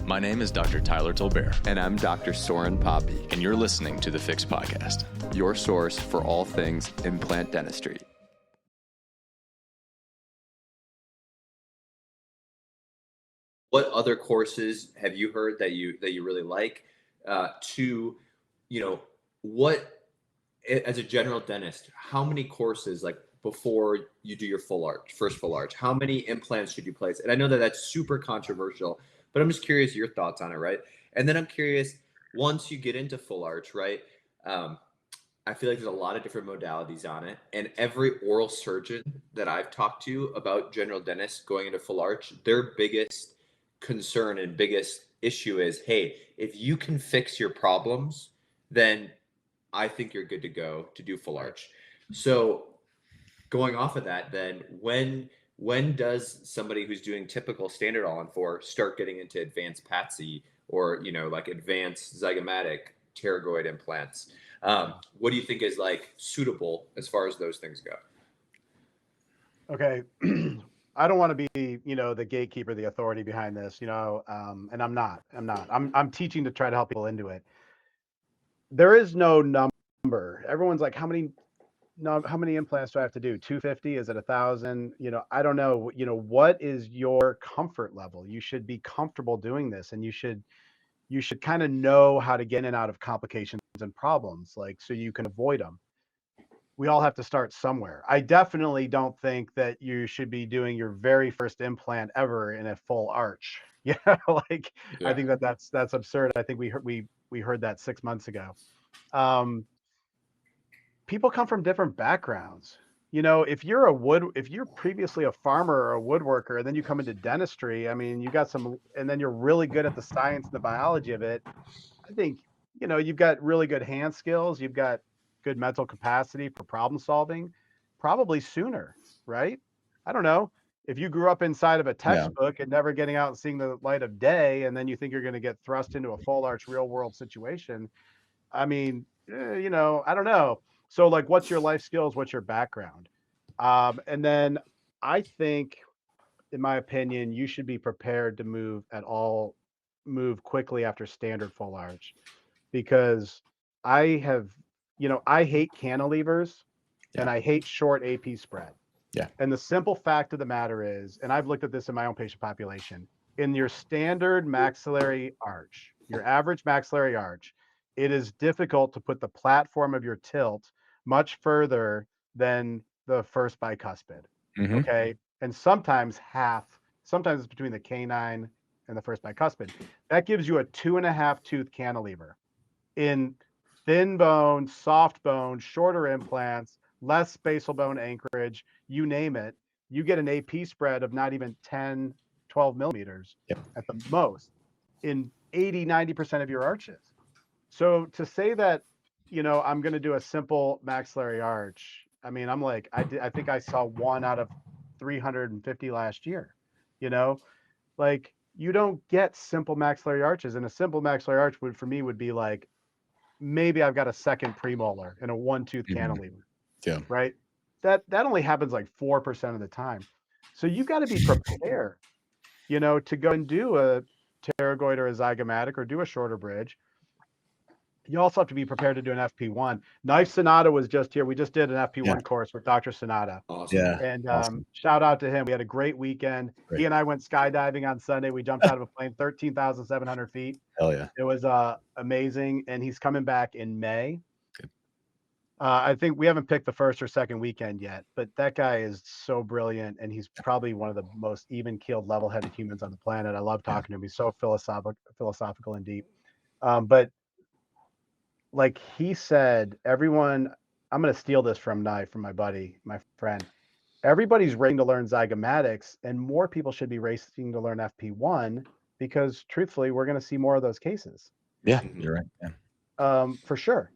My name is Dr. Tyler Tolbert. And I'm Dr. Soren Poppy. And you're listening to the Fix Podcast, your source for all things implant dentistry. What other courses have you heard that you really like? What, as a general dentist, how many courses, like before you do your first full arch, how many implants should you place? And I know that that's super controversial, but I'm just curious your thoughts on it, right? And then I'm curious, once you get into full arch, right? I feel like there's a lot of different modalities on it, and every oral surgeon that I've talked to about general dentists going into full arch, their biggest concern and biggest issue is, hey, if you can fix your problems, then I think you're good to go to do full arch. So going off of that, then when does somebody who's doing typical standard All-in-4 start getting into advanced PATSI or, like advanced zygomatic pterygoid implants? What do you think is like suitable as far as those things go? Okay. I don't want to be, the gatekeeper, the authority behind this, and I'm not. I'm teaching to try to help people into it. There is no number. Everyone's like, how many implants do I have to do? 250? Is it 1,000? I don't know. What is your comfort level? You should be comfortable doing this, and you should kind of know how to get in and out of complications and problems, so you can avoid them. We all have to start somewhere. I definitely don't think that you should be doing your very first implant ever in a full arch. I think that's absurd. I think we heard that 6 months ago. People come from different backgrounds. If you're previously a farmer or a woodworker, and then you come into dentistry, I mean, you got and then you're really good at the science and the biology of it. I think, you've got really good hand skills. You've got good mental capacity for problem solving, probably sooner, right? I don't know. If you grew up inside of a textbook and never getting out and seeing the light of day, and then you think you're going to get thrust into a full arch real world situation, I mean, I don't know. So what's your life skills? What's your background? And then I think, in my opinion, you should be prepared to move quickly after standard full arch, because I hate cantilevers and I hate short AP spread. Yeah. And the simple fact of the matter is, and I've looked at this in my own patient population, in your standard maxillary arch, your average maxillary arch, it is difficult to put the platform of your tilt much further than the first bicuspid. Mm-hmm. Okay. And sometimes it's between the canine and the first bicuspid. That gives you a 2.5 tooth cantilever in thin bone, soft bone, shorter implants, less spatial bone anchorage, you name it. You get an AP spread of not even 10, 12 millimeters at the most in 80, 90% of your arches. So to say that, I'm going to do a simple maxillary arch, I mean, I'm like, I think I saw 1 out of 350 last year, you don't get simple maxillary arches. And a simple maxillary arch would be like, maybe I've got a second premolar and a 1-tooth cantilever. Yeah. Right. That only happens like 4% of the time. So you got to be prepared, to go and do a pterygoid or a zygomatic or do a shorter bridge. You also have to be prepared to do an FP1. Knife Sonata was just here. We just did an FP1 course with Dr. Sonata. Awesome. Yeah. And shout out to him. We had a great weekend. He and I went skydiving on Sunday. We jumped out of a plane 13,700 feet. Hell yeah. It was amazing. And he's coming back in May. I think we haven't picked the first or second weekend yet, but that guy is so brilliant, and he's probably one of the most even-keeled, level-headed humans on the planet. I love talking to him. He's so philosophical and deep. But like he said, everyone, I'm going to steal this from my buddy, my friend. Everybody's racing to learn zygomatics, and more people should be racing to learn FP1, because truthfully, we're going to see more of those cases. Yeah, you're right. Yeah. For sure.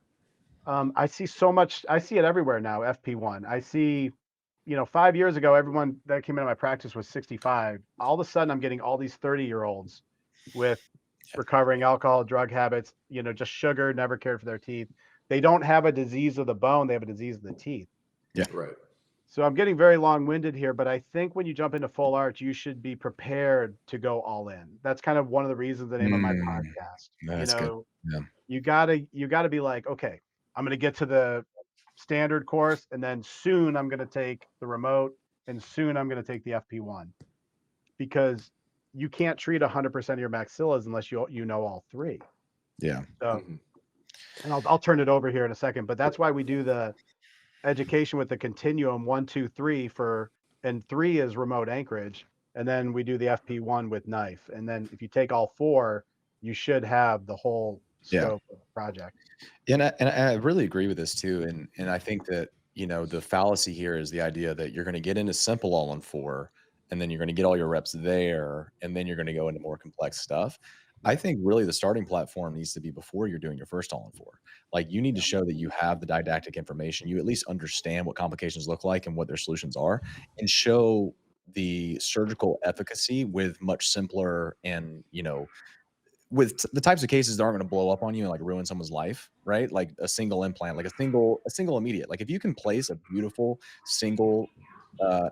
I see it everywhere now, FP1. I see, 5 years ago, everyone that came into my practice was 65. All of a sudden, I'm getting all these 30-year-olds with recovering alcohol, drug habits, just sugar, never cared for their teeth. They don't have a disease of the bone. They have a disease of the teeth. Yeah. Right. So I'm getting very long-winded here, but I think when you jump into full arch, you should be prepared to go all in. That's kind of one of the reasons the name of my podcast. You That's good. know, Yeah. you gotta be like, okay, I'm gonna get to the standard course, and then soon I'm gonna take the remote, and soon I'm gonna take the FP1 because you can't treat 100% of your maxillas unless you know all three. Yeah. So, Mhm. and I'll turn it over here in a second, but that's why we do the education with the continuum 1, 2, 3 and 3 is remote anchorage. And then we do the FP1 with knife. And then if you take all four, you should have the whole Yeah. scope of the project. And I really agree with this too. And I think that, the fallacy here is the idea that you're going to get into simple all in four, and then you're going to get all your reps there, and then you're going to go into more complex stuff. I think really the starting platform needs to be before you're doing your first all in four. Like you need to show that you have the didactic information. You at least understand what complications look like and what their solutions are, and show the surgical efficacy with much simpler and, with the types of cases that aren't going to blow up on you and like ruin someone's life, right? Like a single implant, like a single immediate. Like if you can place a beautiful single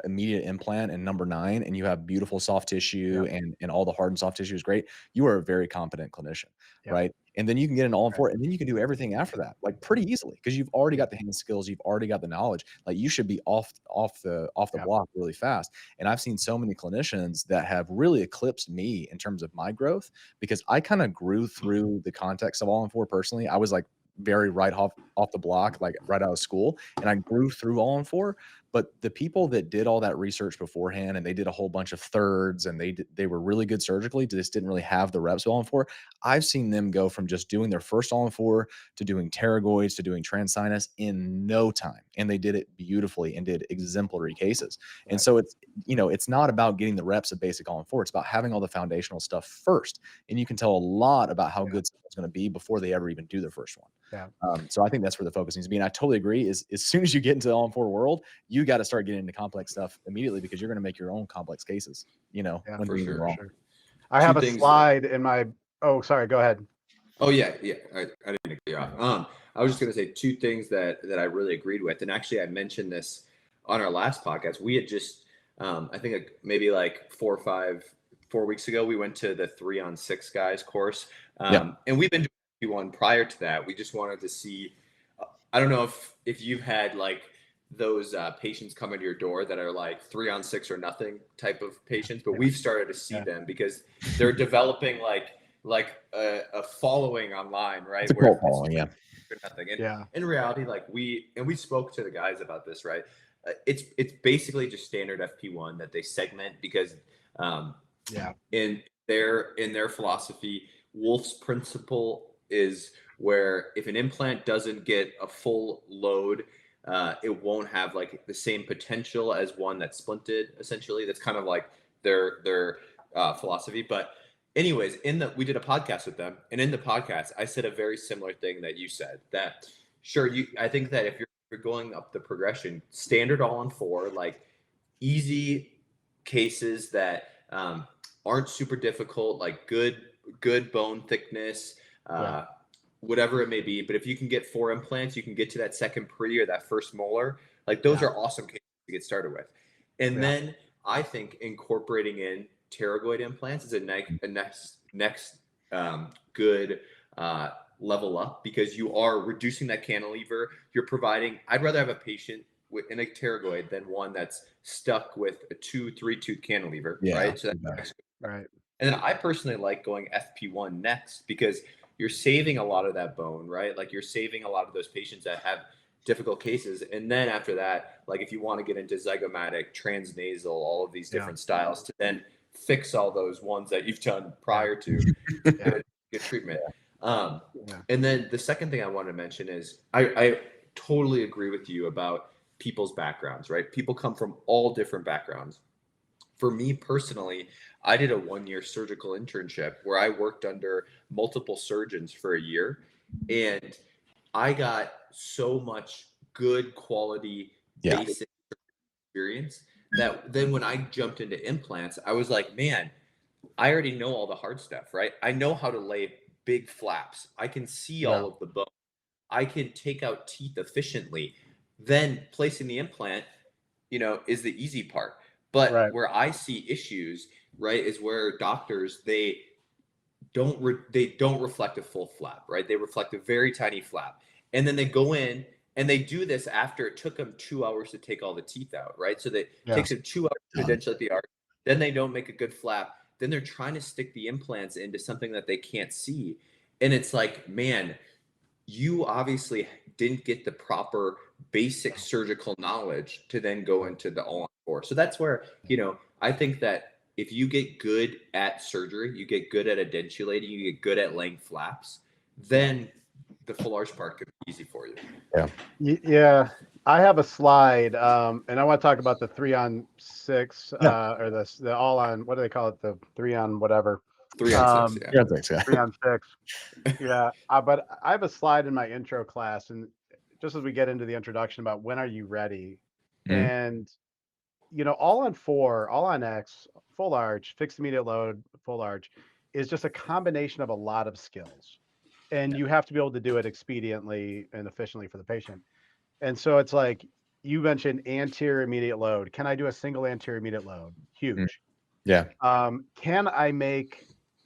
immediate implant in number 9 and you have beautiful soft tissue Yeah. and all the hard and soft tissue is great, you are a very competent clinician, Yeah. right? And then you can get an all in Right. four, and then you can do everything after that, like pretty easily, because you've already got the hand skills, you've already got the knowledge. Like you should be off the Yeah. block really fast. And I've seen so many clinicians that have really eclipsed me in terms of my growth, because I kind of grew through the context of all in four personally. I was like very right off the block, like right out of school, and I grew through all in four. But the people that did all that research beforehand, and they did a whole bunch of thirds, and they were really good surgically, just didn't really have the reps of all in four. I've seen them go from just doing their first all in four to doing pterygoids to doing transsinus in no time, and they did it beautifully and did exemplary cases. And Right. so it's not about getting the reps of basic all in four. It's about having all the foundational stuff first, and you can tell a lot about how Yeah. good someone's going to be before they ever even do their first one. Yeah. So I think that's where the focus needs to be. And I totally agree. Is as soon as you get into the all in four world, you got to start getting into complex stuff immediately, because you're going to make your own complex cases, Yeah, when for doing them sure. wrong. Sure. I Two have a things. slide in my, oh, sorry, go ahead. Oh yeah. I didn't cut you off. I was just gonna say two things that I really agreed with, and actually I mentioned this on our last podcast. We had just, I think maybe like 4 weeks ago, we went to the 3-on-6 guys course, Yeah. and we've been doing one prior to that. We just wanted to see. I don't know if you've had like those patients come into your door that are like 3-on-6 or nothing type of patients, but we've started to see Yeah. them because they're developing like a following online, right? It's a cult following, yeah. Nothing. And Yeah. in reality, like we spoke to the guys about this, right? It's basically just standard FP1 that they segment because Yeah. in their philosophy, Wolf's principle is where if an implant doesn't get a full load, it won't have like the same potential as one that's splinted. Essentially, that's kind of like their philosophy. But anyways, we did a podcast with them, and in the podcast, I said a very similar thing that you said. That sure, I think that if you're going up the progression, standard all in four, like easy cases that aren't super difficult, like good bone thickness, Yeah. whatever it may be. But if you can get 4 implants, you can get to that second pre or that first molar. Like those Yeah. are awesome cases to get started with. And Yeah. then I think incorporating in pterygoid implants is a next good level up, because you are reducing that cantilever. You're providing. I'd rather have a patient in a pterygoid than one that's stuck with a 2-3 tooth cantilever, Yeah, right? So yeah. that's Right. and then I personally like going FP1 next because you're saving a lot of that bone, right? Like you're saving a lot of those patients that have difficult cases. And then after that, like if you want to get into zygomatic, transnasal, all of these Yeah. different styles to then fix all those ones that you've done prior to get treatment. Yeah. And then the second thing I wanted to mention is I totally agree with you about people's backgrounds, right? People come from all different backgrounds. For me personally, I did a 1-year surgical internship where I worked under multiple surgeons for a year, and I got so much good quality Yeah. basic experience that then when I jumped into implants, I was like, man, I already know all the hard stuff, right? I know how to lay big flaps. I can see all of the bone. I can take out teeth efficiently. Then placing the implant, is the easy part. But Right. where I see issues, right, is where doctors they don't reflect a full flap, right? They reflect a very tiny flap, and then they go in and they do this after it took them 2 hours to take all the teeth out, right? So they Yeah. takes them 2 hours to Done. edentulate the arch. Then they don't make a good flap. Then they're trying to stick the implants into something that they can't see, and it's like, man, you obviously didn't get the proper basic surgical knowledge to then go into the all on four. So that's where, I think that if you get good at surgery, you get good at edentulating, you get good at laying flaps, then the full arch part could be easy for you. Yeah. Yeah, I have a slide, and I want to talk about the 3-on-6, Yeah. or the all on, what do they call it? The 3-on whatever. 3 on 6, yeah. Yeah. Thanks. Yeah. 3-on-6. Yeah, but I have a slide in my intro class, and just as we get into the introduction about when are you ready, Mhm. and all on 4, all on X, full arch, fixed immediate load, full arch is just a combination of a lot of skills, and you have to be able to do it expediently and efficiently for the patient. And so it's like you mentioned anterior immediate load. Can I do a single anterior immediate load? Mm. Huge. Yeah.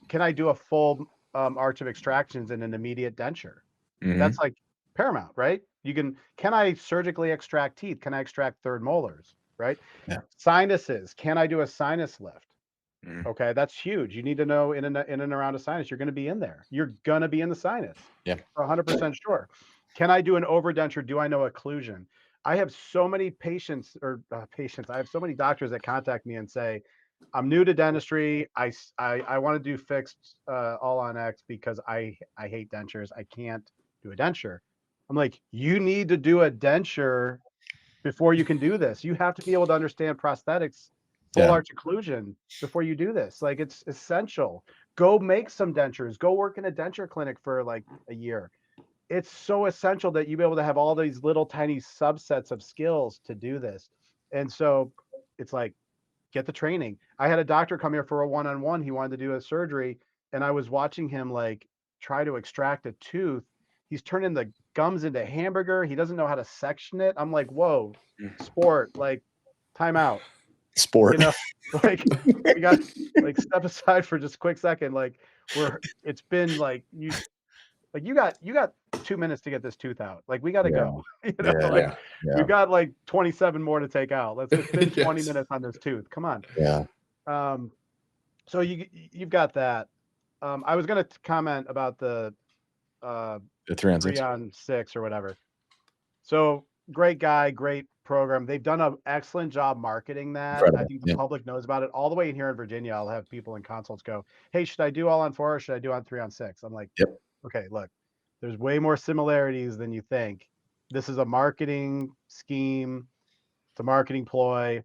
Can I do a full arch of extractions in an immediate denture? That's Mhm. like paramount, right? Can I surgically extract teeth? Can I extract third molars? Right? Yeah. Sinuses. Can I do a sinus lift? Mhm. Okay, that's huge. You need to know in and around a sinus, you're going to be in there. You're going to be in the sinus Yeah. for 100% sure. Can I do an overdenture? Do I know occlusion? I have so many patients. I have so many doctors that contact me and say, I'm new to dentistry. I want to do fixed all on X because I hate dentures. I can't do a denture. I'm like, you need to do a denture before you can do this. You have to be able to understand prosthetics, full Yeah. arch occlusion before you do this. Like it's essential. Go make some dentures. Go work in a denture clinic for like a year. It's so essential that you be able to have all these little tiny subsets of skills to do this. And so it's like get the training. I had a doctor come here for a one-on-one. He wanted to do a surgery, and I was watching him like try to extract a tooth. He's turning the gums into hamburger. He doesn't know how to section it. I'm like, whoa, Mm. sport, like time out. You Sport. know, like we got like step aside for just a quick second. Like it's been like you got 2 minutes to get this tooth out. Like we got to Yeah. go. Yeah. Like Yeah. we've Yeah. got like 27 more to take out. It's been 20 Yes. minutes on this tooth. Come on. Yeah. Um, so you've got that. I was gonna comment about the uh, The 3 on 6. 3-on-6 or whatever. So great guy, great program. They've done an excellent job marketing that. I Incredible. think the Yeah. public knows about it. All the way in here in Virginia, I'll have people in consults go, "Hey, should I do all on 4 or should I do on 3-on-6?" I'm like, Yep. okay, look, there's way more similarities than you think. This is a marketing scheme. It's a marketing ploy.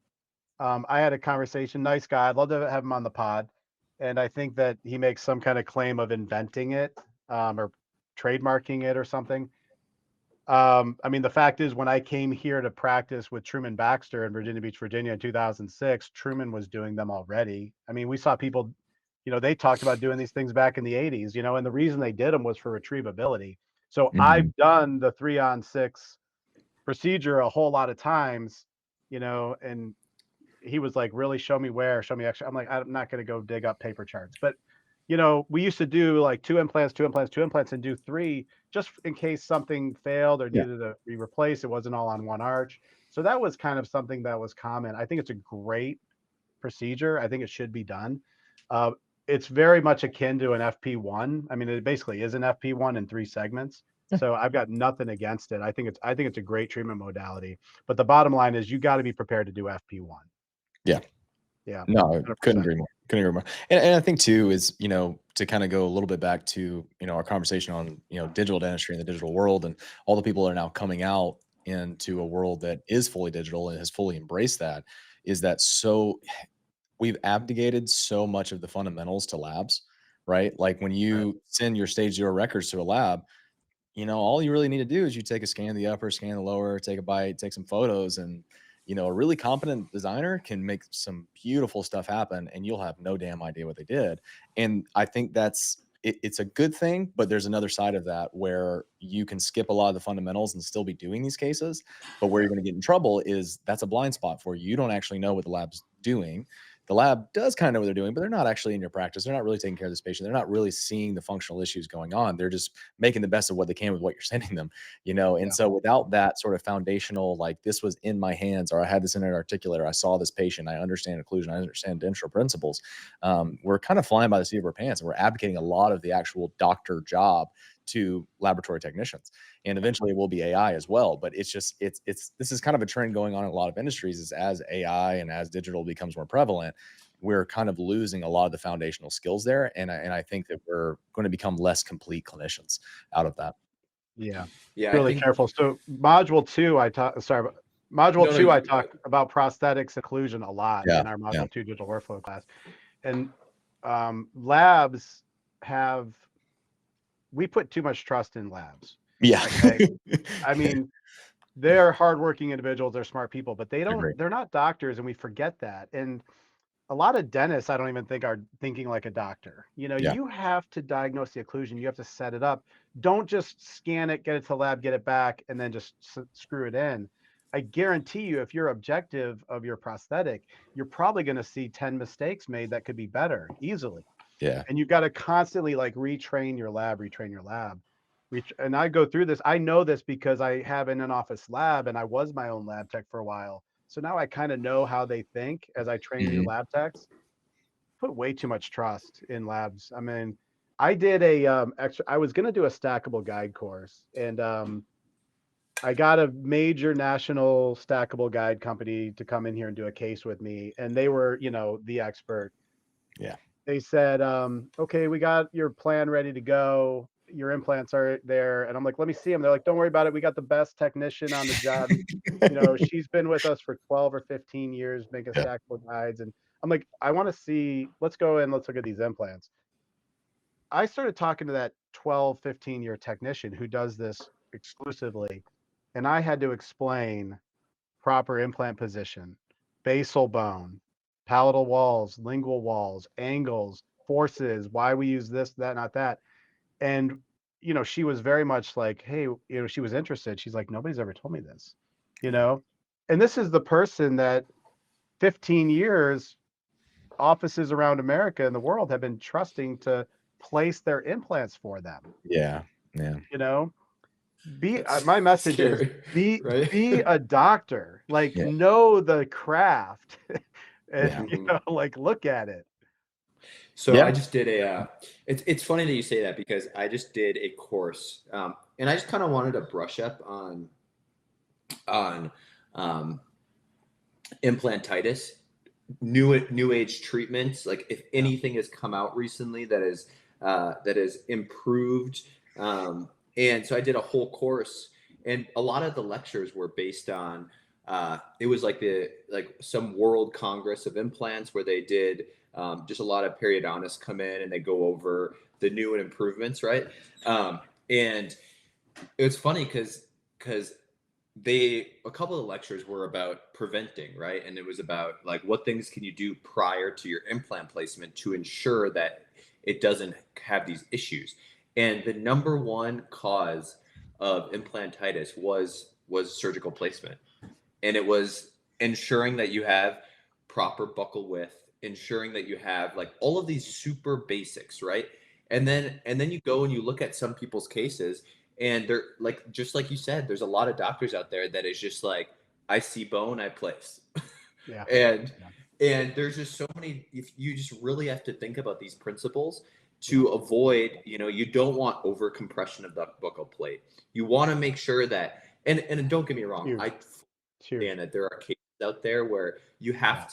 I had a conversation, nice guy. I'd love to have him on the pod. And I think that he makes some kind of claim of inventing it or trademarking it or something. I mean, the fact is, when I came here to practice with Truman Baxter in Virginia Beach, Virginia in 2006, Truman was doing them already. I mean, we saw people, they talked about doing these things back in the 80s, and the reason they did them was for retrievability. So Mhm. I've done the 3-on-6 procedure a whole lot of times, and he was like, really show me where, show me extra. I'm like, I'm not going to go dig up paper charts, but we used to do like 2 implants, 2 implants, 2 implants and do 3 just in case something failed or Yeah. needed to be replaced. It wasn't all on one arch. So that was kind of something that was common. I think it's a great procedure. I think it should be done. Uh, it's very much akin to an FP1. I mean, it basically is an FP1 in 3 segments. Yeah. So I've got nothing against it. I think it's a great treatment modality. But the bottom line is you got to be prepared to do FP1. Yeah. Yeah, No, I couldn't 100%. agree more. Couldn't agree more. And I think too is, to kind of go a little bit back to, our conversation on, digital dentistry in the digital world and all the people that are now coming out into a world that is fully digital and has fully embraced that, is that so we've abdicated so much of the fundamentals to labs, right? Like when Right. you send your stage 0 records to a lab, all you really need to do is you take a scan of the upper, scan the lower, take a bite, take some photos, and a really competent designer can make some beautiful stuff happen, and you'll have no damn idea what they did. And I think that's it's a good thing, but there's another side of that where you can skip a lot of the fundamentals and still be doing these cases. But where you're going to get in trouble is that's a blind spot for you. You don't actually know what the lab's doing. The lab does kind of know what they're doing, but they're not actually in your practice. They're not really taking care of this patient. They're not really seeing the functional issues going on. They're just making the best of what they can with what you're sending them, you know? And Yeah. so without that sort of foundational, like this was in my hands, or I had this in an articulator, I saw this patient, I understand occlusion, I understand dental principles. We're kind of flying by the seat of our pants, and we're abdicating a lot of the actual doctor job to laboratory technicians, and eventually it will be AI as well. But it's just this is kind of a trend going on in a lot of industries, is as AI and as digital becomes more prevalent, we're kind of losing a lot of the foundational skills there, and I think that we're going to become less complete clinicians out of that. Yeah. Yeah, I Really think careful. So module 2, module no, no, 2, I you go talk ahead. about prosthetics inclusion a lot Yeah, in our yeah, module 2 digital workflow class. And labs have we put too much trust in labs. yeah. Okay. I mean, they're hardworking individuals, they're smart people, but Agree. they're not doctors, and we forget that. And a lot of dentists, I don't even think are thinking like a doctor. You know, Yeah, you have to diagnose the occlusion, you have to set it up. Don't just scan it, get it to the lab, get it back, and then just screw it in. I guarantee you, if you're objective of your prosthetic, you're probably going to see 10 mistakes made that could be better easily. yeah, And you've got to constantly like retrain your lab, retrain your lab. And I go through this. I know this because I have an in-office lab and I was my own lab tech for a while. So now I kind of know how they think as I train new mhm, lab techs. Put way too much trust in labs. I mean, I did a I was going to do a stackable guide course, and I got a major national stackable guide company to come in here and do a case with me, and they were, you know, the expert. yeah. They said, okay, we got your plan ready to go. Your implants are there. And I'm like, let me see them. They're like, don't worry about it. We got the best technician on the job. You know, she's been with us for 12 or 15 years, making Yeah, stackable guides. And I'm like, I want to see, let's go in, let's look at these implants. I started talking to that 12, 15-year technician who does this exclusively. And I had to explain proper implant position, basal bone, palatal walls, lingual walls, angles, forces, why we use this, that, not that. And, you know, she was very much like, hey, you know, she was interested. She's like, nobody's ever told me this, you know? And this is the person that 15 years, offices around America and the world have been trusting to place their implants for them, yeah, yeah, you know? That's My message is scary, right? be a doctor, like yeah, know the craft and yeah, you Mhm. know, like look at it. So yeah. I just did a. It's funny that you say that because I just did a course, and I just kind of wanted to brush up on um, implantitis, new age treatments. Like if Yeah. anything has come out recently that has improved, and so I did a whole course, and a lot of the lectures were based on. It was like some World Congress of Implants where they did just a lot of periodontists come in and they go over the new and improvements, right? And it was funny because a couple of the lectures were about preventing, right? And it was about like what things can you do prior to your implant placement to ensure that it doesn't have these issues. And the number one cause of implantitis was surgical placement, and it was ensuring that you have proper buckle width, ensuring that you have like all of these super basics, right? And then you go and you look at some people's cases, and they're like, just like you said, there's a lot of doctors out there that is just like, I see bone, I place. Yeah. and Yeah. and there's just so many, if you just really have to think about these principles Yeah. to avoid, you don't want over compression of the buccal plate. You want to make sure that, and don't get me It's wrong, huge. I It's huge. understand that there are cases out there where Yeah.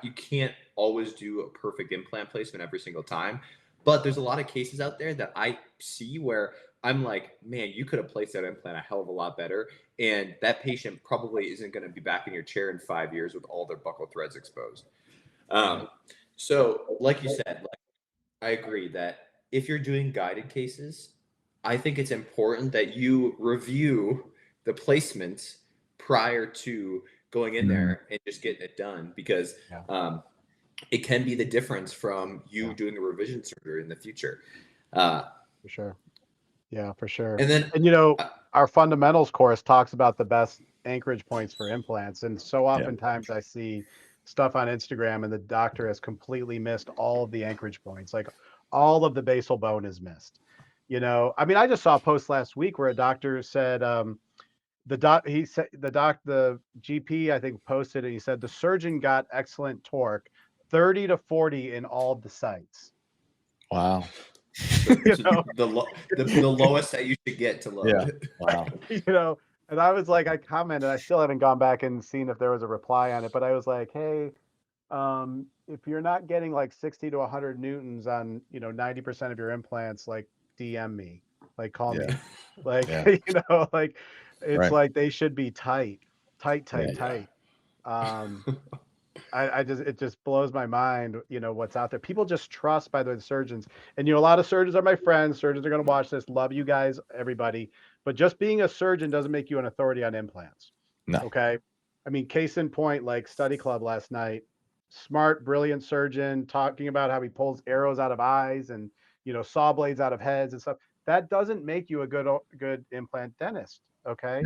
you can't always do a perfect implant placement every single time. But there's a lot of cases out there that I see where I'm like, man, you could have placed that implant a hell of a lot better. And that patient probably isn't going to be back in your chair in 5 years with all their buccal threads exposed. Right. Um, so, like you said, like, I agree that if you're doing guided cases, I think it's important that you review the placements prior to going in Mhm. there and just getting it done because Yeah. um, it can be the difference from you Yeah. doing a revision surgery in the future. For sure. Yeah, for sure. And then, And, you know, uh, our fundamentals course talks about the best anchorage points for implants. And so Yeah. oftentimes I see stuff on Instagram and the doctor has completely missed all of the anchorage points. Like all of the basal bone is missed. You know, I mean, I just saw a post last week where a doctor said, the GP, I think, posted it. He said the surgeon got excellent torque, 30 to 40 in all of the sites. Wow. You know, the lowest that you should get to Yeah. load. Wow. you know, and I was like, I commented, I still haven't gone back and seen if there was a reply on it, but I was like, hey, if you're not getting like 60 to 100 newtons on, 90% of your implants, like DM me, like call Yeah. me, like, Yeah. like it's Right. like they should be tight, tight, Yeah. tight, Yeah. tight. Um, it just blows my mind, what's out there. People just trust by the surgeons. And a lot of surgeons are my friends. Surgeons are going to watch this. Love you guys, everybody. But just being a surgeon doesn't make you an authority on implants. No. Okay. I mean, case in point, like study club last night, smart, brilliant surgeon talking about how he pulls arrows out of eyes and, saw blades out of heads and stuff. That doesn't make you a good implant dentist. Okay.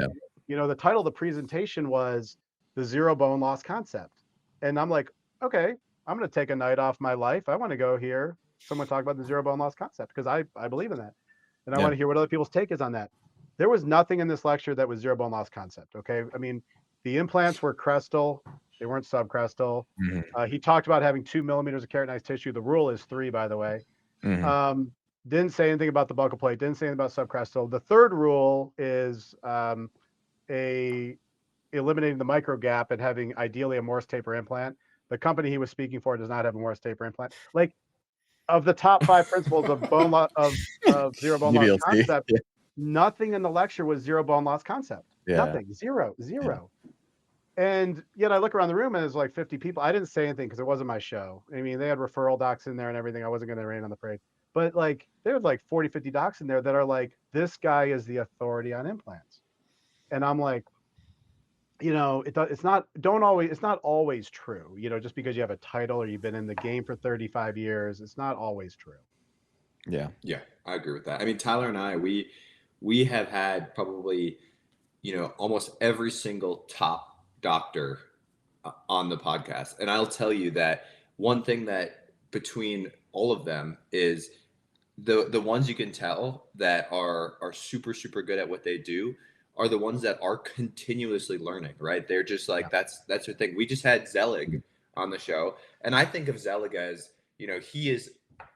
Yeah. The title of the presentation was the zero bone loss concept. And I'm like, okay, I'm going to take a night off my life. I want to go hear someone talk about the zero bone loss concept because I believe in that. And I Yeah. want to hear what other people's take is on that. There was nothing in this lecture that was zero bone loss concept. Okay. I mean, the implants were crestal, they weren't subcrestal. Mhm. He talked about having 2 millimeters of keratinized tissue. The rule is 3, by the way. Mhm. Um, didn't say anything about the buccal plate, didn't say anything about subcrestal. The third rule is a eliminating the micro gap and having ideally a Morse taper implant. The company he was speaking for does not have a Morse taper implant. Like of the top 5 principles of of zero bone loss UDLT. concept, Yeah. nothing in the lecture was zero bone loss concept. Yeah. Nothing. Zero. Yeah. Zero. And yet I look around the room and there's like 50 people. I didn't say anything because it wasn't my show. I mean, they had referral docs in there and everything. I wasn't going to rain on the parade. But like there's like 40, 50 docs in there that are like, this guy is the authority on implants. And I'm like, it's not always true, just because you have a title or you've been in the game for 35 years, it's not always true. Yeah. Yeah, I agree with that. I mean, Tyler and I, we have had probably, almost every single top doctor on the podcast. And I'll tell you that one thing that between all of them is the ones you can tell that are super super good at what they do are the ones that are continuously learning, right? They're just like Yeah. that's their thing. We just had Zelig on the show, and I think of Zelig as, he is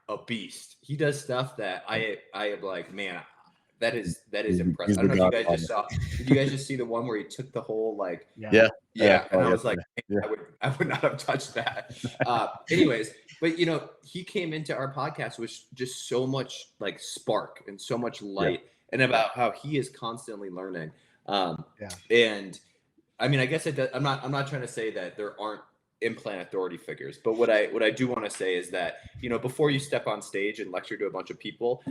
a beast. He does stuff that I am like, man, that is impressive. He's I don't the know if you guys godfather. just saw. Did you guys just see the one where he took the whole like, Yeah. Yeah. Yeah. yeah, and Oh, I was like, yesterday. "Man, Yeah. I would not have touched that. Anyways, but he came into our podcast with just so much like spark and so much Yeah. light, and about how he is constantly learning. Yeah. And I mean, I guess I'm not trying to say that there aren't implant authority figures, but what I do want to say is that before you step on stage and lecture to a bunch of people,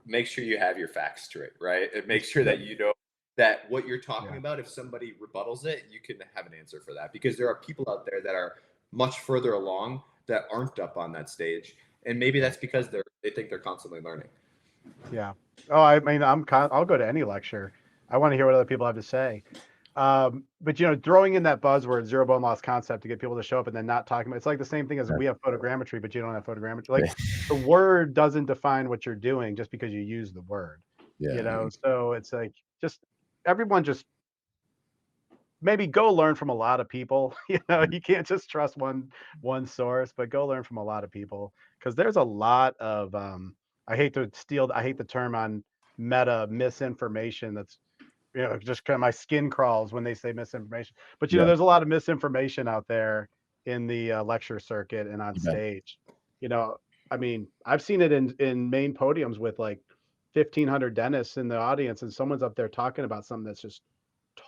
make sure you have your facts straight, right? And make sure that that what you're talking Yeah. about, if somebody rebuttals it, you can have an answer for that, because there are people out there that are much further along that aren't up on that stage, and maybe that's because they think they're constantly learning. Yeah. Oh, I mean, I'll go to any lecture. I want to hear what other people have to say. But throwing in that buzzword zero bone loss concept to get people to show up and then not talking about it's like the same thing as we have photogrammetry, but you don't have photogrammetry. Like the word doesn't define what you're doing just because you use the word. Yeah. So it's like just everyone just maybe go learn from a lot of people. You can't just trust one source, but go learn from a lot of people because there's a lot of I hate the term on meta misinformation that's just kind of my skin crawls when they say misinformation. But Yeah. there's a lot of misinformation out there in the lecture circuit and on You bet. stage. I mean, I've seen it in main podiums with like 1,500 dentists in the audience, and someone's up there talking about something that's just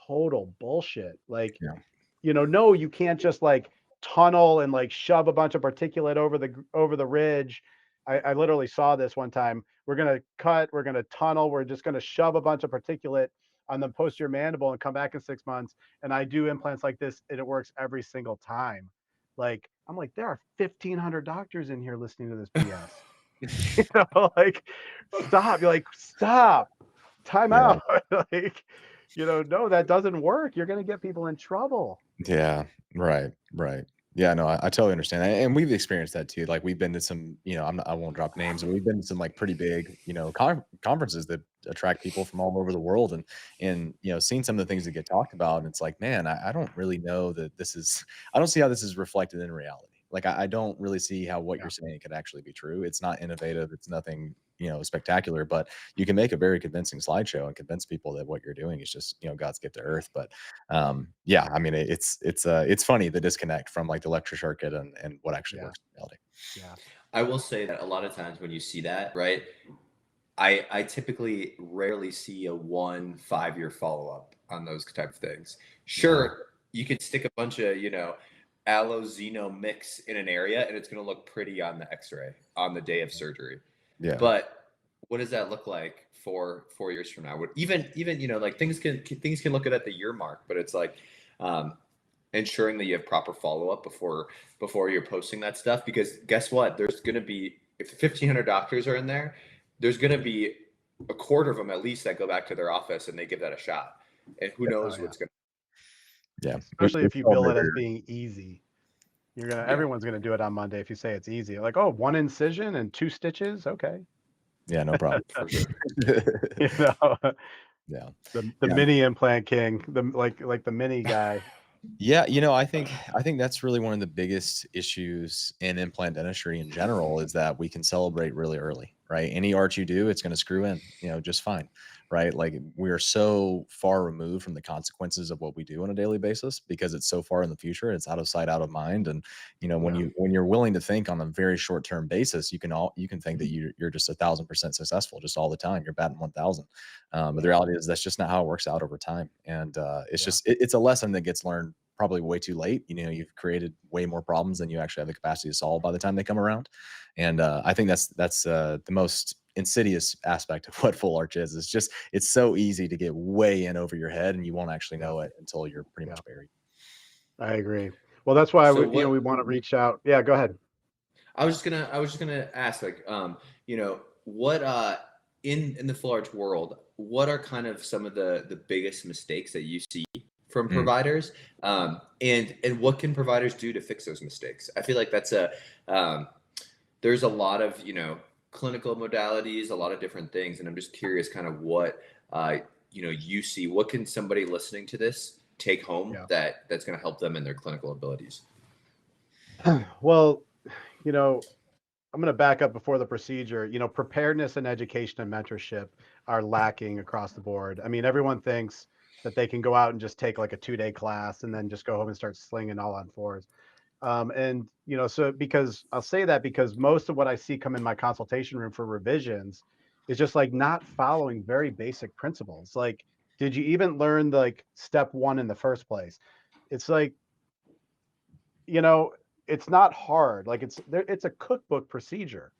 total bullshit. Like, Yeah. no, you can't just like tunnel and like shove a bunch of particulate over the ridge. I literally saw this one time. We're gonna cut, we're gonna tunnel, we're just gonna shove a bunch of particulate on the posterior mandible and come back in 6 months. And I do implants like this, and it works every single time. Like I'm like, there are 1,500 doctors in here listening to this BS. Like, stop. You're like, stop, time Yeah. out. Like, no, that doesn't work. You're going to get people in trouble. Yeah, right, right. Yeah, no, I totally understand that, and we've experienced that too. Like we've been to some, I won't drop names, but we've been to some like pretty big, conferences that attract people from all over the world, and seeing some of the things that get talked about, and it's like, man, I don't really know that this is. I don't see how this is reflected in reality. Like I don't really see how what Yeah. you're saying could actually be true. It's not innovative. It's nothing, spectacular, but you can make a very convincing slideshow and convince people that what you're doing is just, God's gift to earth. But yeah, I mean, it's funny the disconnect from like the lecture circuit and what actually Yeah. works in reality. Yeah. I will say that a lot of times when you see that, right, I typically rarely see a 1 5 year follow up on those type of things. Sure, you could stick a bunch of allo xeno mix in an area and it's going to look pretty on the X-ray on the day of surgery. Yeah. But what does that look like for 4 years from now? Even like things can look good at the year mark, but it's like ensuring that you have proper follow up before you're posting that stuff, because guess what? There's going to be, if 1,500 doctors are in there, there's going to be a quarter of them at least that go back to their office and they give that a shot. And who Oh, knows yeah. what's going Yeah. Especially if It's you all bill very, it as very being easy. to. Yeah. Everyone's gonna do it on Monday if you say it's easy. Like, oh, 1 incision and 2 stitches. Okay. yeah, no problem. For sure. You know, Yeah. the Yeah. mini implant king, like the mini guy. Yeah, I think that's really one of the biggest issues in implant dentistry in general is that we can celebrate really early, right? Any arch you do, it's going to screw in, just fine, right? Like we are so far removed from the consequences of what we do on a daily basis because it's so far in the future. It's out of sight, out of mind, and when Yeah. you're willing to think on a very short term basis, you can think that you're just 1,000% successful just all the time. You're batting 1,000. But the reality is that's just not how it works out over time. And it's Yeah. just it's a lesson that gets learned probably way too late. You've created way more problems than you actually have the capacity to solve by the time they come around. And I think that's the most insidious aspect of what full arch is. It's just it's so easy to get way in over your head, and you won't actually Yeah. know it until you're pretty Yeah. much buried. I agree. Well, that's why So we want to reach out. Yeah, go ahead. I was just gonna ask, like, what in the full arch world, what are kind of some of the biggest mistakes that you see from Mm. providers, and what can providers do to fix those mistakes? I feel like that's um, there's a lot of clinical modalities, a lot of different things, and I'm just curious, kind of what you see. What can somebody listening to this take home Yeah. that's going to help them in their clinical abilities? Well, I'm going to back up before the procedure. Preparedness and education and mentorship are lacking across the board. I mean, everyone thinks that they can go out and just take like a 2-day class and then just go home and start slinging all on fours. And so because I'll say that because most of what I see come in my consultation room for revisions is just like not following very basic principles. Like, did you even learn like step one in the first place? It's like, you know, it's not hard. Like it's a cookbook procedure.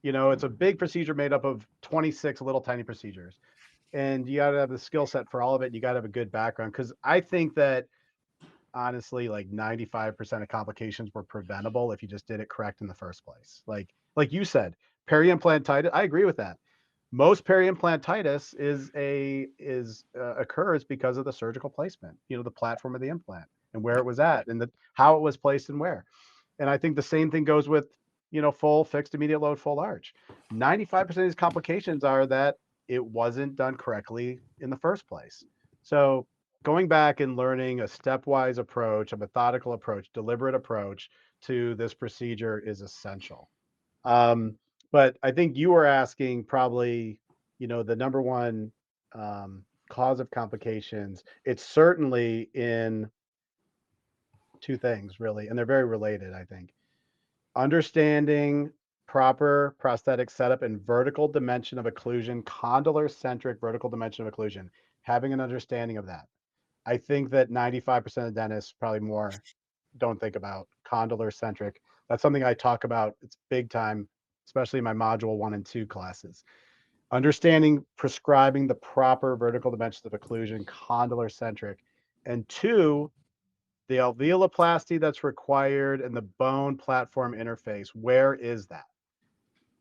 It's a big procedure made up of 26 little tiny procedures. And you got to have the skill set for all of it. You got to have a good background. Cause I think that honestly, like 95% of complications were preventable if you just did it correct in the first place. Like you said, peri-implantitis, I agree with that. Most peri-implantitis occurs because of the surgical placement, the platform of the implant and where it was at and how it was placed and where. And I think the same thing goes with, full fixed immediate load, full arch. 95% of these complications are that it wasn't done correctly in the first place. So going back and learning a stepwise approach, a methodical approach, deliberate approach to this procedure is essential. But I think you were asking probably, the number one cause of complications. It's certainly in two things, really, and they're very related, I think. Understanding proper prosthetic setup and vertical dimension of occlusion, condylar centric vertical dimension of occlusion, having an understanding of that. I think that 95% of dentists, probably more, don't think about condylar centric. That's something I talk about. It's big time, especially in my module 1 and 2 classes. Understanding prescribing the proper vertical dimensions of occlusion, condylar centric. And two, The alveoloplasty that's required and the bone platform interface, where is that?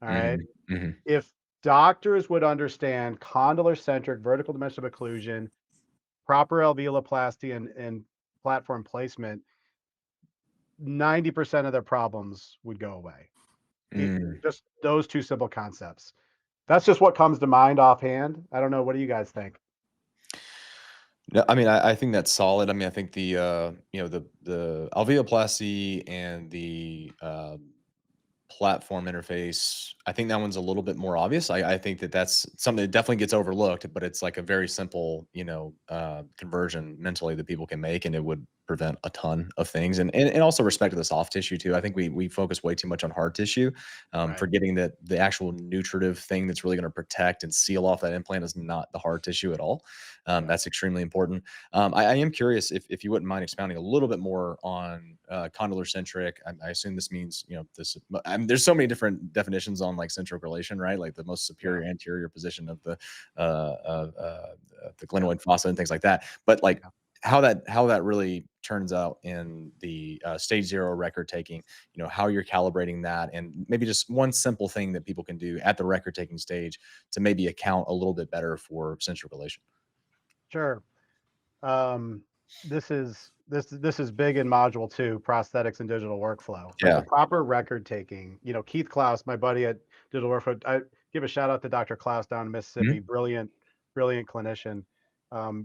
All right. Mhm, mhm. If doctors would understand condylar-centric vertical dimensional occlusion, proper alveoloplasty, and platform placement, 90% of their problems would go away. Mm. Just those 2 simple concepts. That's just what comes to mind offhand. I don't know, what do you guys think? No, I mean, I think that's solid. I mean, I think the alveoplasty and the, platform interface, I think that one's a little bit more obvious. I think that that's something that definitely gets overlooked, but it's like a very simple, conversion mentally that people can make, and it would prevent a ton of things. And also respect to the soft tissue too. I think we focus way too much on hard tissue, Right. forgetting that the actual nutritive thing that's really going to protect and seal off that implant is not the hard tissue at all. Yeah. That's extremely important. I am curious if you wouldn't mind expounding a little bit more on condylar centric. I assume this means this. There's so many different definitions on like centric relation, right? Like the most Yeah. superior anterior position of the Yeah. glenoid fossa and things like that. But like Yeah. how that really turns out in the stage zero record taking, how you're calibrating that, and maybe just one simple thing that people can do at the record taking stage to maybe account a little bit better for centric relation. Sure. Um, this is big in module 2, prosthetics and digital workflow. Like the Yeah. proper record taking. Keith Klaus, my buddy at Digital Workflow. I give a shout out to Dr. Klaus down in Mississippi. Mhm. Brilliant, brilliant clinician,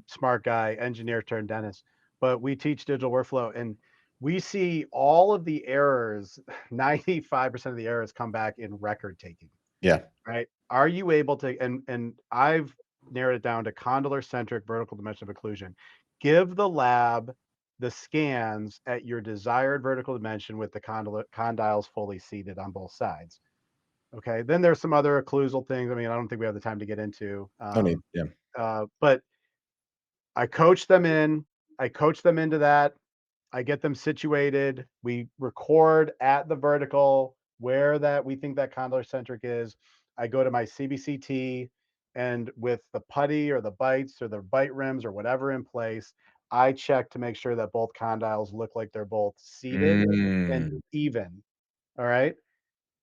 smart guy, engineer turned dentist. But we teach digital workflow, and we see all of the errors. 95% of the errors come back in record taking. Yeah. Right? Are you able to, and I've narrowed it down to condylar-centric vertical dimension of occlusion. Give the lab the scans at your desired vertical dimension with the condyles fully seated on both sides. Okay. Then there's some other occlusal things. I mean, I don't think we have the time to get into. No need. Yeah. But I coach them in. I coach them into that. I get them situated. We record at the vertical where that we think that condylar centric is. I go to my CBCT, and with the putty or the bites or the bite rims or whatever in place, I check to make sure that both condyles look like they're both seated and Mm. even. All right.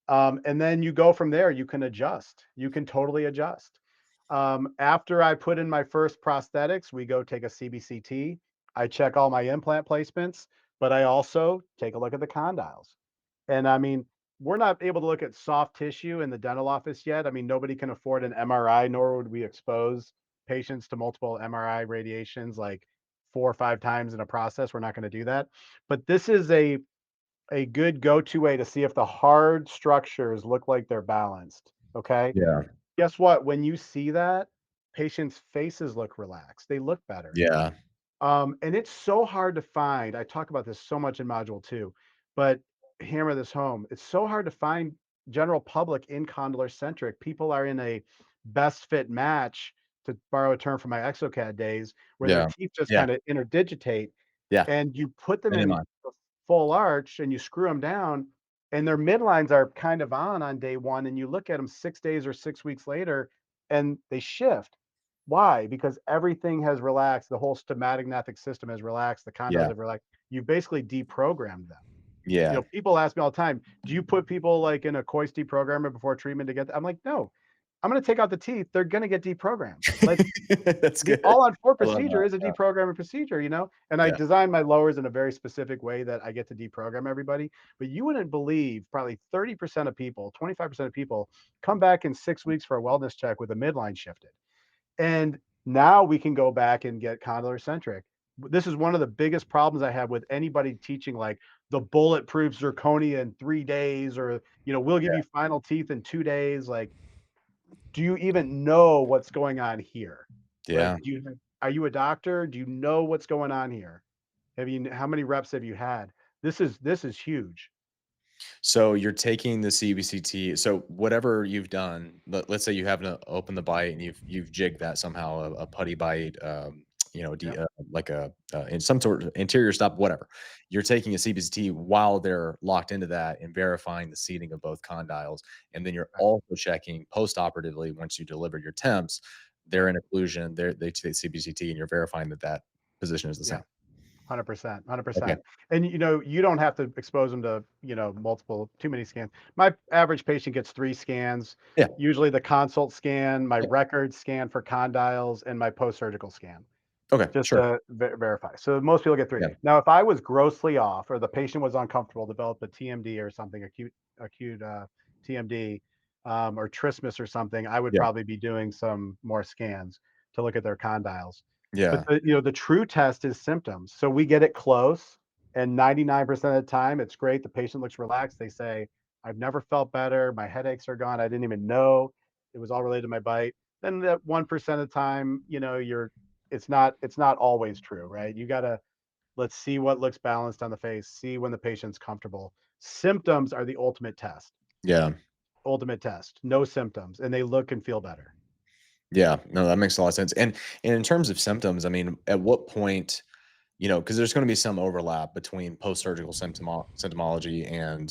And then you go from there. You can adjust. You can totally adjust. After I put in my first prosthetics, we go take a CBCT. I check all my implant placements, but I also take a look at the condyles. And I mean, we're not able to look at soft tissue in the dental office yet. I mean, nobody can afford an MRI, nor would we expose patients to multiple MRI radiations like 4 or 5 times in a process. We're not going to do that. But this is a good go-to way to see if the hard structures look like they're balanced. Okay. Yeah. Guess what? When you see that, patients' faces look relaxed. They look better. Yeah. And it's so hard to find. I talk about this so much in module 2, but hammer this home. It's so hard to find general public in condylar centric. People are in a best fit match, to borrow a term from my exocad days, where their Yeah. teeth just Yeah. kind of interdigitate, Yeah. and you put them in Minimize. the full arch and you screw them down, and their midlines are kind of on day one, and you look at them 6 days or 6 weeks later and they shift. Why? Because everything has relaxed. The whole stomatognathous system has relaxed. The condyles Yeah. have relaxed. You basically deprogrammed them. Yeah. People ask me all the time, do you put people like in a COIS deprogrammer before treatment to get I'm like, no, I'm going to take out the teeth. They're going to get deprogrammed. Like, That's the good. all-on-4 I love procedure that. is a deprogramming procedure, and I Yeah. design my lowers in a very specific way that I get to deprogram everybody. But you wouldn't believe, probably 30% of people, 25% of people come back in 6 weeks for a wellness check with a midline shifted. And now we can go back and get condylar centric. This is one of the biggest problems I have with anybody teaching like the bulletproof zirconia in 3 days, or we'll give you final teeth in 2 days. Like, do you even know what's going on here? Yeah. Like, are you a doctor? Do you know what's going on here? How many reps have you had? This is huge. So you're taking the CBCT. So whatever you've done, let's say you haven't opened the bite and you've jigged that somehow, a putty bite, Yep. like in some sort of anterior stop, whatever. You're taking a CBCT while they're locked into that and verifying the seating of both condyles, and then you're Right. also checking post-operatively once you deliver your temps, they're Right. in occlusion, they take CBCT, and you're verifying that that position is the Yeah. same. 100%, Okay. 100%. And you don't have to expose them to, too many scans. My average patient gets 3 scans, Yeah. usually the consult scan, my Yeah. record scan for condyles, and my post-surgical scan, Okay. just Sure. to verify. So most people get 3. Yeah. Now, if I was grossly off or the patient was uncomfortable, developed a TMD or something, acute TMD, or trismus or something, I would Yeah. probably be doing some more scans to look at their condyles. But Yeah. the true test is symptoms. So we get it close, and 99% of the time, it's great. The patient looks relaxed. They say, "I've never felt better. My headaches are gone. I didn't even know it was all related to my bite." Then that 1% of the time, it's not always true, right? You gotta let's see what looks balanced on the face, see when the patient's comfortable. Symptoms are the ultimate test. Yeah. Ultimate test. No symptoms, and they look and feel better. Yeah. No, that makes a lot of sense. And in terms of symptoms, I mean, at what point, because there's going to be some overlap between post-surgical symptomology and,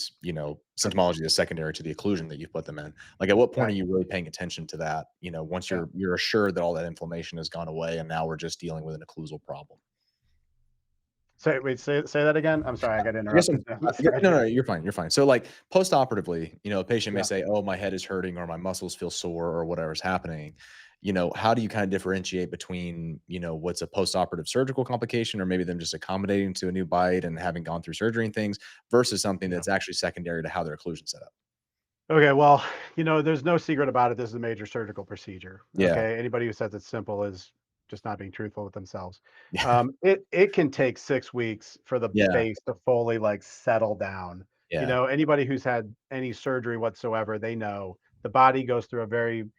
symptomology is secondary to the occlusion that you put them in. Like, at what point are Right. you really paying attention to that? Once Yeah. you're assured that all that inflammation has gone away, and now we're just dealing with an occlusal problem. Say that again? I'm sorry, I got I guess interrupted. yeah, Misheard no, you. no, you're fine, you're fine. So, like, post-operatively, a patient may Yeah. say, "Oh, my head is hurting," or "My muscles feel sore," or whatever's happening. How do you kinda differentiate between, what's a post-operative surgical complication or maybe them just accommodating to a new bite and having gone through surgery and things versus something Yeah. that's actually secondary to how their occlusion's set up? Okay, well, there's no secret about it. This is a major surgical procedure. Yeah. Okay. Anybody who says it's simple is just not being truthful with themselves. Yeah. It can take 6 weeks for the Yeah. face to fully like settle down. Yeah. Anybody who's had any surgery whatsoever, they know the body goes through a very,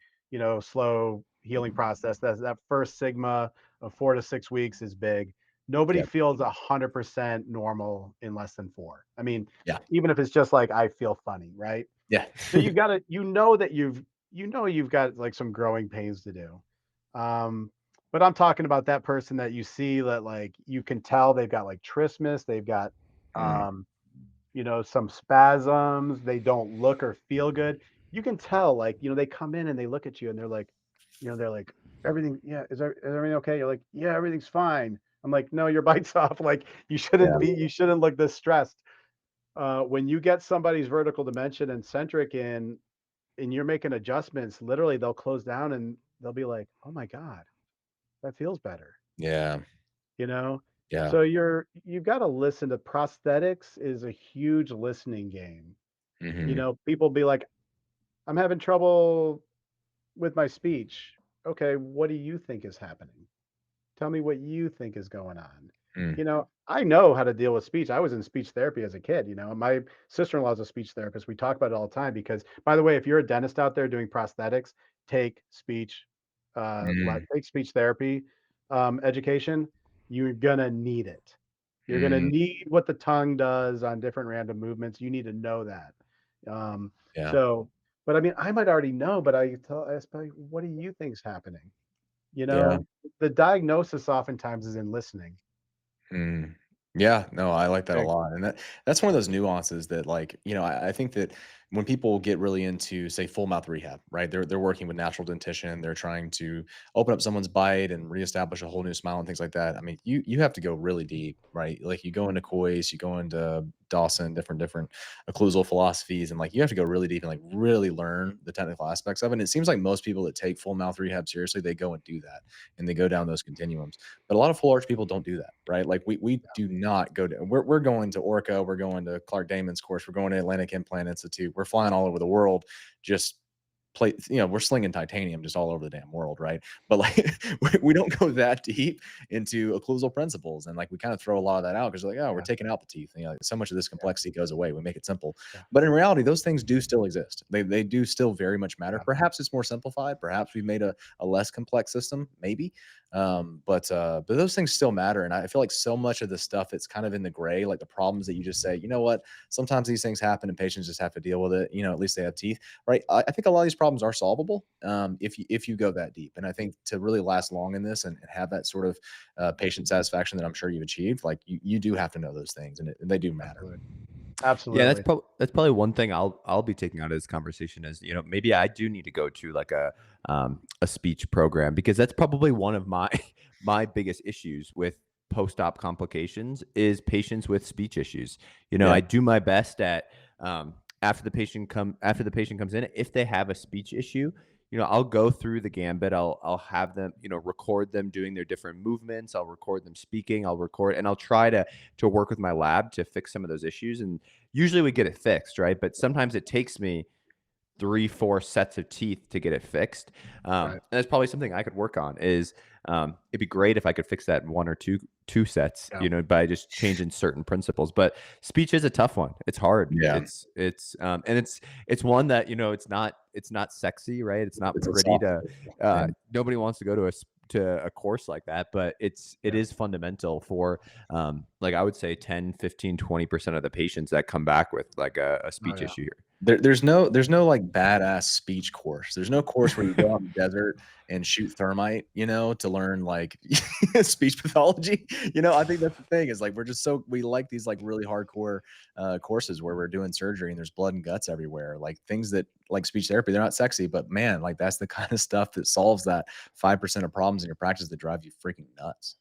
slow healing process. That first sigma of 4 to 6 weeks is big. Nobody Yeah. feels 100% normal in less than 4. I mean, Yeah. even if it's just like I feel funny, right? Yeah. So you gotta you've got, like, some growing pains to do. Um, but I'm talking about that person that you see that, like, you can tell they've got, like, trismus, they've got, Mm. um, some spasms, they don't look or feel good. You can tell, like, they come in and they look at you and they're like, "Everything yeah, is everything okay?" You're like, "Yeah, everything's fine." I'm like, "No, your bite's off." Like, Yeah. you shouldn't look this stressed. When you get somebody's vertical dimension and centric in and you're making adjustments, literally they'll close down and they'll be like, "Oh my god, that feels better." Yeah. You know? Yeah. So you've got to listen to prosthetics is a huge listening game. Mhm. People be like, "I'm having trouble with my speech." Okay, what do you think is happening? Tell me what you think is going on. Mm. I know how to deal with speech. I was in speech therapy as a kid. My sister-in-law is a speech therapist. We talk about it all the time because, by the way, if you're a dentist out there doing prosthetics, take speech, Mm. take speech therapy education. You're gonna need it. You're gonna Mm. need what the tongue does on different random movements. You need to know that. Um, Yeah. so, but I mean, I might already know, but I ask, what do you think's happening? You Yeah. know, the diagnosis oftentimes is in listening. Mm. Yeah, no, I like that a Okay. lot, and that's one of those nuances that, like, I think that when people get really into, say, full mouth rehab, right? They're working with natural dentition, they're trying to open up someone's bite and reestablish a whole new smile and things like that. I mean, you have to go really deep, right? Like, you go into Coyce, you go into Dawson, different occlusal philosophies, and, like, you have to go really deep and, like, really learn the technical aspects of it, and it seems like most people that take full mouth rehab seriously, they go and do that, and they go down those continuums. But a lot of full arch people don't do that, right? Like, we do not go to we're going to Orca, we're going to Clark Damon's course, we're going to Atlantic Implant Institute, we're flying all over the world, just we're slinging titanium just all over the damn world, right? But, like, we don't go that deep into occlusal principles, and, like, we kind of throw a lot of that out because like, oh, we're Yeah, taking out the teeth. So much of this yeah, complexity goes away. We make it simple. yeah, But in reality, those things do still exist. They do still very much matter. yeah, Perhaps it's more simplified. Perhaps we've made a less complex system, maybe. But those things still matter. And I feel like so much of the stuff that's kind of in the gray, like the problems that you just say, you know what, sometimes these things happen and patients just have to deal with it. At least they have teeth, right? I think a lot of these problems are solvable if you go that deep. And I think to really last long in this and have that sort of patient satisfaction that I'm sure you've achieved, like you do have to know those things, and they do matter. absolutely, Yeah, absolutely. that's probably one thing I'll be taking out of this conversation is, maybe I do need to go to like a speech program because that's probably one of my my biggest issues with post-op complications is patients with speech issues. Yeah. I do my best at after the patient comes in, if they have a speech issue, I'll go through the gambit. I'll have them, record them doing their different movements. I'll record them speaking. And I'll try to work with my lab to fix some of those issues. And usually we get it fixed, right? But sometimes it takes me 3-4 sets of teeth to get it fixed. Right. And that's probably something I could work on. It'd be great if I could fix that in 1 or 2 sets, Yeah. by just changing certain principles. But speech is a tough one. It's hard. Yeah. It's one that it's not sexy, right? It's not It's a pretty soft to. yeah. Nobody wants to go to a course like that, but it is fundamental for like I would say 10, 15, 20% of the patients that come back with like a speech yeah. issue here. There's no like badass speech course. There's no course where you go out in the desert and shoot thermite, to learn like speech pathology. I think that's the thing is like we like these like really hardcore courses where we're doing surgery and there's blood and guts everywhere. Like things that like speech therapy, they're not sexy, but man, like that's the kind of stuff that solves that 5% of problems in your practice that drive you freaking nuts.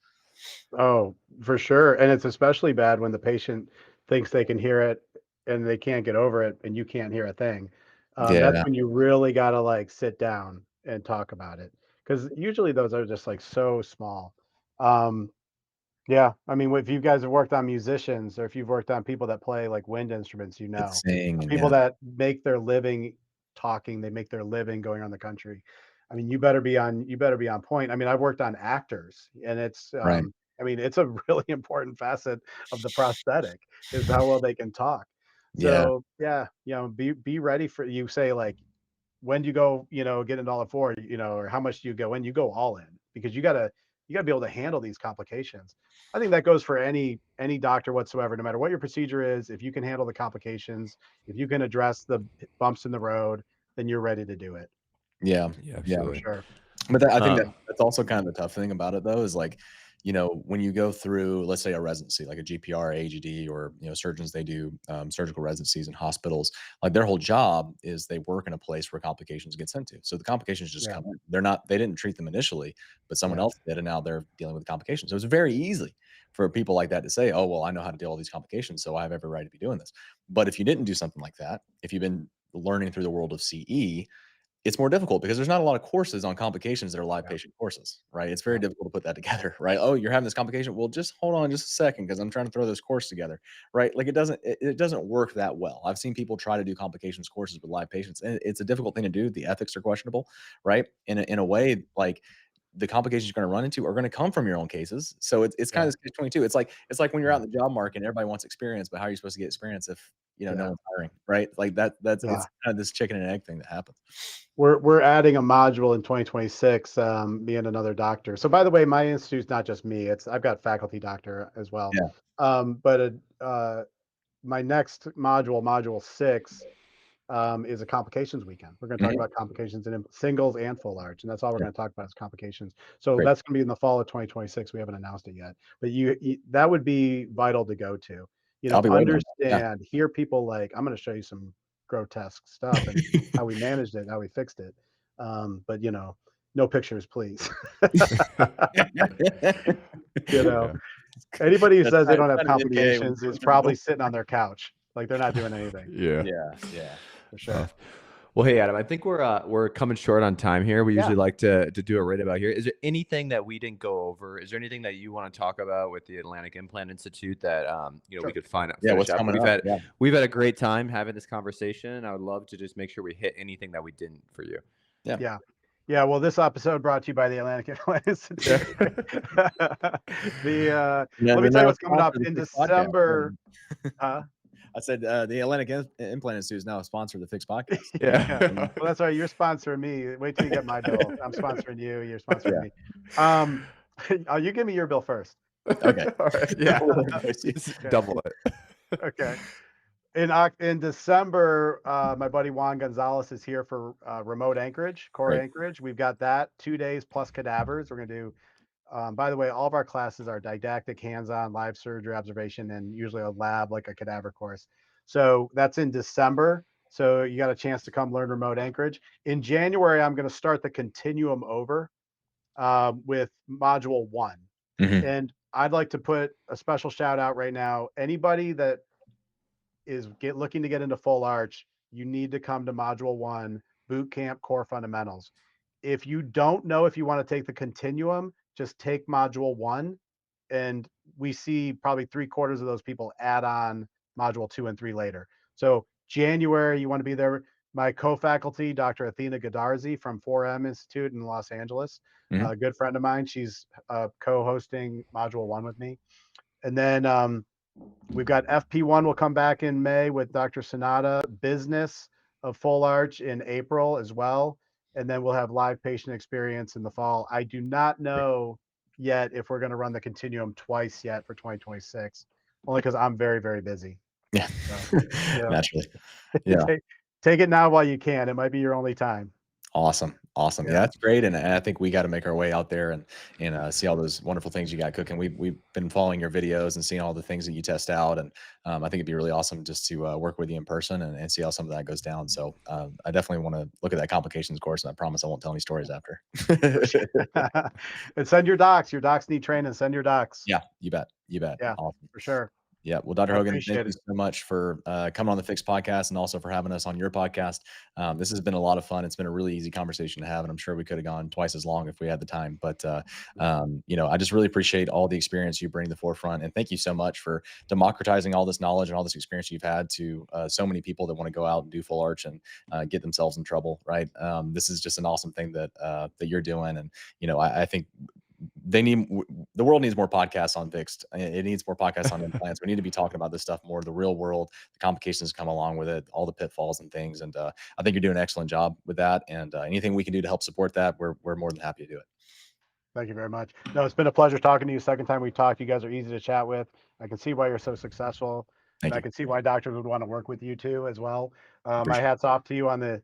Oh, for sure. And it's especially bad when the patient thinks they can hear it and they can't get over it and you can't hear a thing. That's Yeah. when you really got to like sit down and talk about it. Because usually those are just like so small. Um, yeah. I mean, if you guys have worked on musicians or if you've worked on people that play like wind instruments, It's saying, and people yeah. that make their living talking, they make their living going around the country. I mean, you better be on point. I mean, I've worked on actors and it's, Right. I mean, it's a really important facet of the prosthetic is how well they can talk. Yeah. So yeah, be ready for you say like when do you go, get into all four, or how much do you go in? You go all in because you gotta be able to handle these complications. I think that goes for any doctor whatsoever, no matter what your procedure is. If you can handle the complications, if you can address the bumps in the road, then you're ready to do it Yeah. Yeah, Yeah. for absolutely. sure. But I think Um, that's also kind of the tough thing about it though, is like, when you go through, let's say a residency, like a GPR, AGD, or, surgeons, they do surgical residencies in hospitals, like their whole job is they work in a place where complications get sent to. So the complications just Yeah, come in. They didn't treat them initially, but someone yeah, else did. And now they're dealing with the complications. So it's very easy for people like that to say, oh, well, I know how to deal with these complications. So I have every right to be doing this. But if you didn't do something like that, if you've been learning through the world of CE, it's more difficult because there's not a lot of courses on complications that are live yeah, patient courses, right? It's very yeah, difficult to put that together, right? Oh, you're having this complication. Well, just hold on just a second because I'm trying to throw this course together, right? Like it doesn't work that well. I've seen people try to do complications courses with live patients, and it's a difficult thing to do. The ethics are questionable, right? In a way, like the complications you're going to run into are going to come from your own cases. So it's kind yeah, of this 22. It's like when you're yeah, out in the job market and everybody wants experience, but how are you supposed to get experience if no yeah, one's hiring, right? Like that's yeah. it's kind of this chicken and egg thing that happens. We're adding a module in 2026, me and another doctor. So by the way, my institute's not just me, I've got faculty doctor as well. Yeah. But my next module, module 6, is a complications weekend. We're going to talk Mhm. about complications in singles and full arch, and that's all we're Yeah. going to talk about is complications. So Great. that's going to be in the fall of 2026. We haven't announced it yet, but that would be vital to go to. I'll be waiting on that. Understand, hear people like I'm going to show you some grotesque stuff and how we managed it, how we fixed it. But no pictures, please. Yeah. you know, yeah. Anybody who That's says they not don't it's have not an NDA with complications is no. probably sitting on their couch, like they're not doing anything Yeah. Yeah, yeah. for Uh, sure. well, hey Adam, I think we're coming short on time here. We Yeah, usually like to do a rate about here. Is there anything that we didn't go over? Is there anything that you want to talk about with the Atlantic Implant Institute that we sure. could Yeah, finish what's up? coming up? Yeah. We've had a great time having this conversation. I would love to just make sure we hit anything that we didn't for you. Yeah. Yeah. Yeah, well, this episode brought to you by the Atlantic Airlines Institute. Yeah, Let me they're tell you now a what's coming sponsor up of the in Fix podcast. December. Huh? I said, the Atlantic Implant Institute is now a sponsor of the Fix podcast. Yeah. Yeah. Well, that's right. You're sponsoring me. Wait till you get my bill. I'm sponsoring you. You're sponsoring Yeah. me. You give me your bill first. Okay. All right. Yeah. We'll negotiate. Just Okay. double it. Okay. In December, my buddy Juan Gonzalez is here for remote anchorage, core Great. anchorage. We've got that 2 days plus cadavers. We're going to do. By the way, all of our classes are didactic, hands-on, live surgery observation, and usually a lab like a cadaver course. So that's in December. So you got a chance to come learn remote anchorage. In January, I'm going to start the continuum over with module 1. Mhm. And I'd like to put a special shout out right now. Anybody that is looking to get into full arch, you need to come to Module 1, Boot Camp Core Fundamentals. If you don't know if you want to take the continuum, just take Module 1, and we see probably 3/4 of those people add on Module 2 and 3 later. So January, you want to be there. My co-faculty, Dr. Athena Gadarzi from 4M Institute in Los Angeles, Mhm. a good friend of mine. She's co-hosting Module 1 with me. And then we've got FP1 will come back in May with Dr. Sonata, business of full arch in April as well. And then we'll have live patient experience in the fall. I do not know yet if we're going to run the continuum twice yet for 2026, only because I'm very, very busy. Yeah. So, you know, Naturally. Yeah. take it now while you can. It might be your only time. Awesome. Awesome. Yeah, Yeah. that's great. And I think we got to make our way out there and see all those wonderful things you got cooking. We've been following your videos and seeing all the things that you test out. And I think it'd be really awesome just to work with you in person and see how some of that goes down. So I definitely want to look at that complications course, and I promise I won't tell any stories after. For sure. And send your docs. Your docs need training. Send your docs. Yeah, you bet. You bet. Yeah, Awesome. for sure. Yeah. Well, Dr. I Hogan, thank appreciate you it. so much for coming on the Fix podcast and also for having us on your podcast. This has been a lot of fun. It's been a really easy conversation to have, and I'm sure we could have gone twice as long if we had the time. But, I just really appreciate all the experience you bring to the forefront. And thank you so much for democratizing all this knowledge and all this experience you've had to so many people that want to go out and do full arch and get themselves in trouble, right? This is just an awesome thing that you're doing. And, I think the world needs more podcasts on fixed. It needs more podcasts on implants. We need to be talking about this stuff more, the real world, the complications come along with it, all the pitfalls and things. And I think you're doing an excellent job with that. And anything we can do to help support that, we're more than happy to do it. Thank you very much. No, it's been a pleasure talking to you. Second time we talked, you guys are easy to chat with. I can see why you're so successful, Thank and I you. can see why doctors would want to work with you too as well. My Appreciate hats off to you on the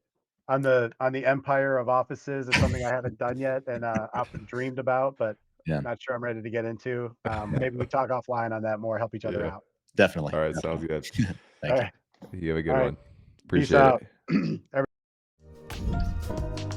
empire of offices. It's something I haven't done yet and often dreamed about, but Yeah, not sure I'm ready to get into. Maybe we talk offline on that more, help each other Yeah. out. definitely. All right. Definitely. Sounds good. Thank All you. right. You have a good All right. one. Peace Appreciate out. it.